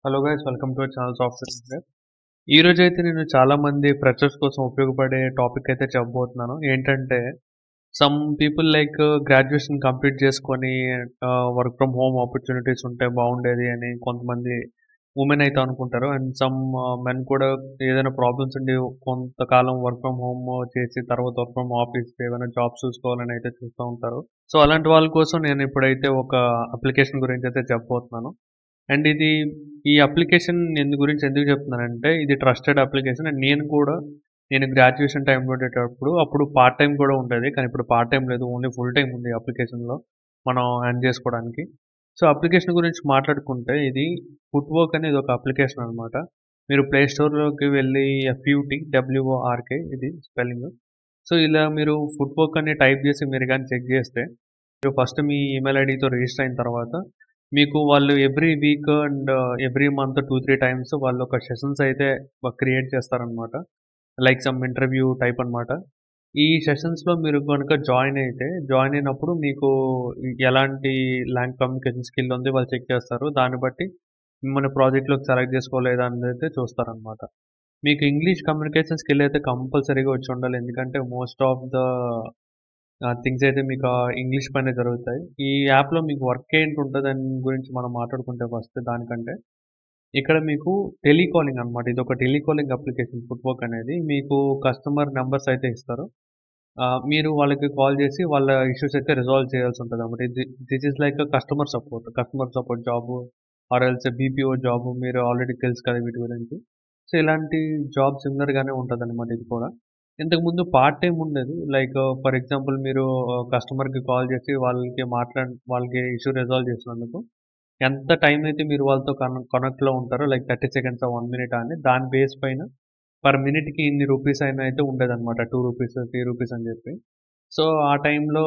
Hello guys, welcome to our channel software engineer. ఈ రోజు అయితే నేను చాలా మంది ఫ్రెషర్స్ కోసం ఉపయోగపడే టాపిక్ అయితే చెప్పబోతున్నాను. ఏంటంటే some people like graduation complete చేసుకొని వర్క్ ఫ్రమ్ హోమ్ ఆపర్చునిటీస్ ఉంటే బాగుండేది అని కొంతమంది ఉమెన్ అయితే అనుకుంటారు. అండ్ సమ్ మెన్ కూడా ఏదైనా ప్రాబ్లమ్స్ ఉండి కొంతకాలం వర్క్ ఫ్రమ్ హోమ్ చేసి తర్వాత వర్క్ ఫ్రమ్ ఆఫీస్ ఏమైనా జాబ్స్ చూసుకోవాలని అయితే చూస్తూ ఉంటారు. సో అలాంటి వాళ్ళ కోసం నేను ఇప్పుడైతే ఒక అప్లికేషన్ గురించి అయితే చెప్పబోతున్నాను. అండ్ ఈ అప్లికేషన్ గురించి ఎందుకు చెప్తున్నానంటే ఇది ట్రస్టెడ్ అప్లికేషన్. అండ్ నేను గ్రాడ్యుయేషన్ టైంలో ఉండేటప్పుడు అప్పుడు పార్ట్ టైం కూడా ఉండేది. కానీ ఇప్పుడు పార్ట్ టైం లేదు, ఓన్లీ ఫుల్ టైం ఉంది ఈ అప్లికేషన్లో మనం ఎర్న్ చేసుకోవడానికి. సో అప్లికేషన్ గురించి మాట్లాడుకుంటే ఇది ఫుట్ వర్క్ అనేది ఒక అప్లికేషన్ అనమాట. మీరు ప్లే స్టోర్లోకి వెళ్ళి FUTWORK ఇది స్పెల్లింగ్. సో ఇలా మీరు ఫుట్ వర్క్ అని టైప్ చేసి మీరు కానీ చెక్ చేస్తే మీరు ఫస్ట్ మీ ఈమెయిల్ ఐడితో రిజిస్టర్ అయిన తర్వాత మీకు వాళ్ళు every week and every month 2-3 times వాళ్ళు ఒక సెషన్స్ అయితే క్రియేట్ చేస్తారనమాట. లైక్ సమ్ ఇంటర్వ్యూ టైప్ అనమాట. ఈ సెషన్స్లో మీరు కనుక జాయిన్ అయినప్పుడు మీకు ఎలాంటి లాంగ్ కమ్యూనికేషన్ స్కిల్ ఉంది వాళ్ళు చెక్ చేస్తారు. దాన్ని బట్టి మిమ్మల్ని ప్రాజెక్ట్లోకి సెలెక్ట్ చేసుకోలేదా అనేది అయితే చూస్తారనమాట. మీకు ఇంగ్లీష్ కమ్యూనికేషన్ స్కిల్ అయితే కంపల్సరీగా వచ్చి ఉండాలి. ఎందుకంటే మోస్ట్ ఆఫ్ ద థింగ్స్ అయితే మీకు ఇంగ్లీష్ పైనే జరుగుతాయి. ఈ యాప్‌లో మీకు వర్క్ ఏంటి ఉంటదని గురించి మనం మాట్లాడుకుంటే ఫస్ట్ దానికంటే, ఇక్కడ మీకు టెలికాలింగ్ అనమాట. ఇదొక టెలికాలింగ్ అప్లికేషన్ ఫుట్‌వర్క్ అనేది. మీకు కస్టమర్ నంబర్స్ అయితే ఇస్తారు. మీరు వాళ్ళకి కాల్ చేసి వాళ్ళ ఇష్యూస్ అయితే రిజాల్వ్ చేయాల్సి ఉంటదనమాట. This is like customer support job or else BPO job. మీరు ఆల్రెడీ తెలుసు కదా వీటి గురించి. సో, ఇలాంటి జాబ్ సిమిలర్‌గానే ఉంటదనమాట ఇది కూడా. ఇంతకుముందు పార్ట్ టైమ్ ఉండేది. లైక్ ఫర్ ఎగ్జాంపుల్ మీరు కస్టమర్‌కి కాల్ చేసి వాళ్ళకి ఇష్యూ రిజాల్వ్ చేసినందుకు ఎంత టైం అయితే మీరు వాళ్ళతో కనెక్ట్‌లో ఉంటారో లైక్ 30 సెకండ్సా, 1 మినిటా అని దాని బేస్ పైన పర్ మినిట్‌కి ఇన్ని రూపీస్ అయినా అయితే ఉండేదనమాట. 2 రూపీస్, 3 రూపీస్ అని చెప్పి. సో, ఆ టైంలో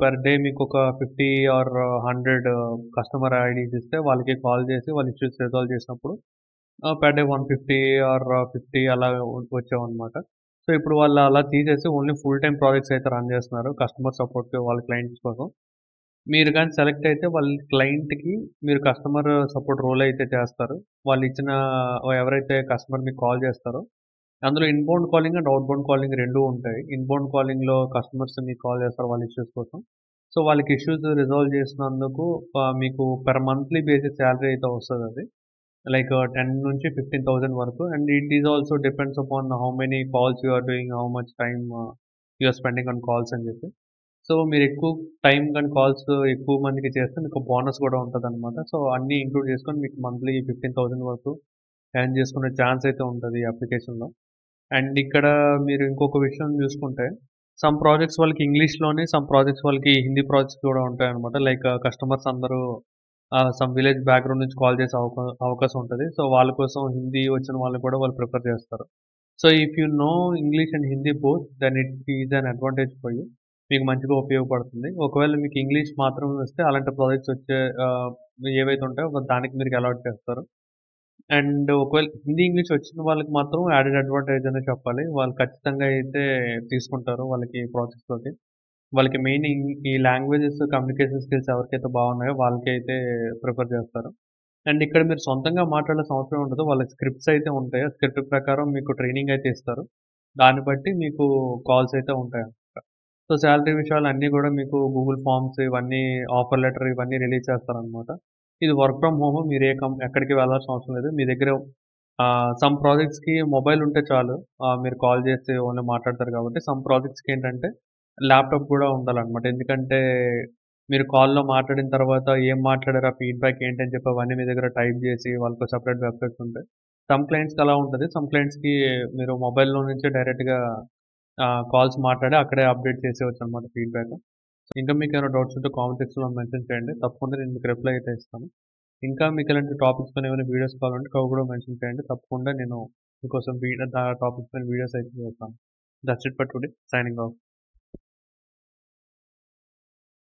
పర్ డే మీకొక 50 ఆర్ 100 కస్టమర్ ఐడీస్ ఇస్తే వాళ్ళకి కాల్ చేసి వాళ్ళ ఇష్యూస్ రిజాల్వ్ చేసినప్పుడు పర్ డే 150 ఆర్ 50 అలా వచ్చేవన్నమాట. సో, ఇప్పుడు వాళ్ళు అలా తీసేసి ఓన్లీ ఫుల్ టైమ్ ప్రాజెక్ట్స్ అయితే రన్ చేస్తున్నారు. కస్టమర్ సపోర్ట్ వాళ్ళ క్లయింట్స్ కోసం. మీరు గాని సెలెక్ట్ అయితే వాళ్ళ క్లయింట్‌కి మీరు కస్టమర్ సపోర్ట్ రోల్ అయితే చేస్తారు. వాళ్ళిచ్చిన ఎవరైతే కస్టమర్ మీకు కాల్ చేస్తారో అందులో ఇన్‌బౌండ్ కాలింగ్ అండ్ ఔట్‌బౌండ్ కాలింగ్ 2 ఉంటాయి. ఇన్‌బౌండ్ కాలింగ్‌లో కస్టమర్స్ మీకు కాల్ చేస్తారు వాళ్ళ ఇష్యూస్ కోసం. సో, వాళ్ళకి ఇష్యూస్ రిజాల్వ్ చేసినందుకు మీకు పర్ మంత్లీ బేసిస్ సాలరీ అయితే వస్తదది. లైక్ 10,000-15,000 వరకు. And it is also depends upon how many calls you are doing, how much time you are spending on calls అని చెప్పి. సో, మీరు ఎక్కువ టైమ్ గాని కాల్స్ ఎక్కువ మందికి చేస్తే మీకు బోనస్ కూడా ఉంటదనమాట. సో, అన్నీ ఇంక్లూడ్ చేసుకొని మీకు మంత్లీ 15,000 వరకు ఎర్న్ చేసుకునే ఛాన్స్ అయితే ఉంటది ఈ అప్లికేషన్‌లో. అండ్ ఇక్కడ మీరు ఇంకొక విషయం చూసుకుంటే సమ్ ప్రాజెక్ట్స్ వాళ్ళకి ఇంగ్లీష్‌లోనే, సమ్ ప్రాజెక్ట్స్ వాళ్ళకి హిందీ ప్రాజెక్ట్స్ కూడా ఉంటాయన్నమాట. లైక్ కస్టమర్స్ అందరూ సమ్ విలేజ్ బ్యాక్‌గ్రౌండ్ నుంచి కాల్ చేసే అవకాశం ఉంటది. సో, వాళ్ళ కోసం హిందీ వచ్చిన వాళ్ళని కూడా వాళ్ళు ప్రిఫర్ చేస్తారు. So, if you know English and Hindi both then it is an advantage for you. మీకు మంచిగా ఉపయోగపడుతుంది. ఒకవేళ మీకు ఇంగ్లీష్ మాత్రమే వస్తే అలాంటి ప్రాజెక్ట్స్ వచ్చే ఏవైతే ఉంటాయో దానికి మీరు అలాట్ చేస్తారు. అండ్ ఒకవేళ హిందీ, ఇంగ్లీష్ వచ్చిన వాళ్ళకి మాత్రం యాడెడ్ అడ్వాంటేజ్ అనే చెప్పాలి. వాళ్ళు ఖచ్చితంగా అయితే తీసుకుంటారు వాళ్ళకి ప్రాజెక్ట్స్‌లోకి. వాళ్ళకి మెయిన్ ఈ లాంగ్వేజెస్, కమ్యూనికేషన్ స్కిల్స్ ఎవరికైతే బాగున్నాయో వాళ్ళకైతే ప్రిఫర్ చేస్తారు. అండ్ ఇక్కడ మీరు సొంతంగా మాట్లాడాల్సిన అవసరం ఉండదు. వాళ్ళకి స్క్రిప్ట్స్ అయితే ఉంటాయి. ఆ స్క్రిప్ట్ ప్రకారం మీకు ట్రైనింగ్ అయితే ఇస్తారు. దాన్ని బట్టి మీకు కాల్స్ అయితే ఉంటాయన్నమాట. సో, సాలరీ విషయాలు అన్నీ గూడా మీకు గూగుల్ ఫార్మ్స్ ఇవన్నీ ఆఫర్ లెటర్ ఇవన్నీ రిలీజ్ చేస్తారనమాట. ఇది వర్క్ ఫ్రమ్ హోమ్. మీరు ఎక్కడికి వెళ్ళాల్సిన అవసరం లేదు. మీ దగ్గర సమ్ ప్రాజెక్ట్స్‌కి మొబైల్ ఉంటే చాలు. మీరు కాల్ చేసి ఓన్లీ మాట్లాడతారు కాబట్టి. సమ్ ప్రాజెక్ట్స్‌కి ఏంటంటే ల్యాప్‌టాప్ కూడా ఉండాలనమాట. ఎందుకంటే మీరు కాల్‌లో మాట్లాడిన తర్వాత ఏం మాట్లాడారు, ఆ ఫీడ్‌బ్యాక్ ఏంటని చెప్పి అవన్నీ మీ దగ్గర టైప్ చేసి వాళ్ళకి సెపరేట్ వెబ్‌సైట్స్ ఉంటాయి. సమ్ క్లయింట్స్‌కి అలా ఉంటది. సమ్ క్లయింట్స్‌కి మీరు మొబైల్‌లో నుంచే డైరెక్ట్‌గా కాల్స్ మాట్లాడి అక్కడే అప్డేట్ చేసేయొచ్చనమాట ఫీడ్‌బ్యాక్. ఇంకా మీకేమైనా డౌట్స్ ఉంటే కామెంట్ సెక్షన్‌లో మెన్షన్ చేయండి. తప్పకుండా నేను మీకు రిప్లై అయితే ఇస్తాను. ఇంకా మీకు ఇలాంటి టాపిక్స్ పైన ఏమైనా వీడియోస్ కావాలంటే అవి కూడా మెన్షన్ చేయండి. తప్పకుండా నేను మీకోసం టాపిక్స్ పైన వీడియోస్ అయితే చేస్తాను. That's it for today. Signing off.